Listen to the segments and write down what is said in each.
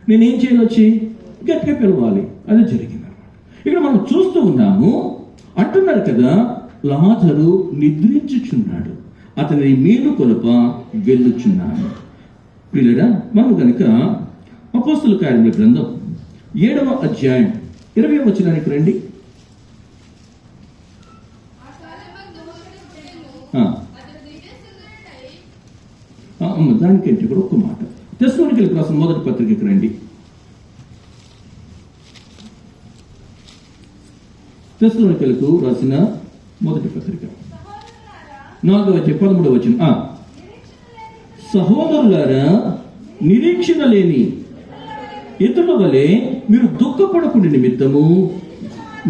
నేనేం చేయాలి? వచ్చి గట్టిగా పిలవాలి. అది జరిగింది. ఇక్కడ మనం చూస్తూ ఉన్నాము, అంటున్నారు కదా, లాజరు నిద్రించుచున్నాడు, అతని మేలు కొలుప వెళ్ళుచున్నాడు. ప్రియులారా, మనం కనుక అపోస్తల కార్యముల గ్రంథం 7వ అధ్యాయం 20వ వచనానికి రండి. దానికంటే కూడా ఒక్క మాట, తెస్సలోనికీయులకు రాసిన మొదటి పత్రికకి రండి. తెస్సలోనికీయులకు రాసిన మొదటి పత్రిక 4వ అధ్యాయం 13వ వచనం. సహోదరులారా, నిరీక్షణ లేని ఇతరుల వలె మీరు దుఃఖపడకుండా నిమిత్తము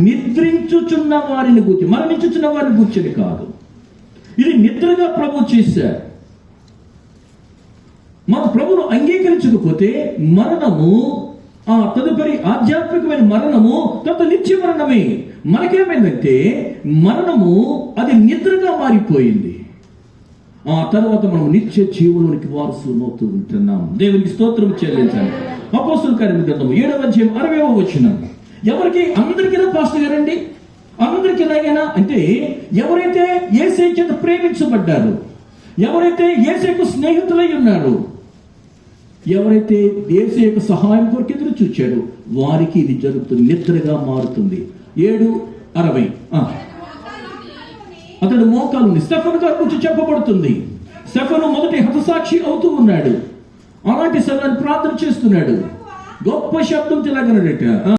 నిద్రించుచున్న వారిని గూర్చి, మరణించుచున్న వారిని గూర్చని కాదు, ఇది నిద్రగా ప్రభు చేశారు. మన ప్రభును అంగీకరించకపోతే మరణము, ఆ తదుపరి ఆధ్యాత్మికమైన మరణము, తర్వాత నిత్య మరణమే. మనకేమైందంటే మరణము అది నిద్రగా మారిపోయింది. ఆ తర్వాత మనం నిత్య జీవులోనికి వారసులమవుతూ ఉంటున్నాం. దేవునికి స్తోత్రం చెల్లించాలి. అపోస్తల కార్యముల గ్రంథం 7వ అధ్యాయం 60వ వచనం. ఎవరికి? అందరికీ పాస్టర్ గారండి, అందరికీ ఎలాగైనా అంటే ఎవరైతే యేసయ్య చేత ప్రేమించబడ్డారు, ఎవరైతే యేసయ్యకు స్నేహితులై ఉన్నారు, ఎవరైతే యేసయ్య యొక్క సహాయం కొరకు ఎదురు చూచాడు, వారికి ఇది జరుగుతుంది, నిద్రగా మారుతుంది. 7:60 అతడు మోకాలుని స్టెఫను గారి గురించి చెప్పబడుతుంది. స్టెఫను మొదటి హతసాక్షి అవుతూ ఉన్నాడు. అలాంటి సమయాన్ని ప్రార్థన చేస్తున్నాడు. గొప్ప శబ్దం తిలాగనడట.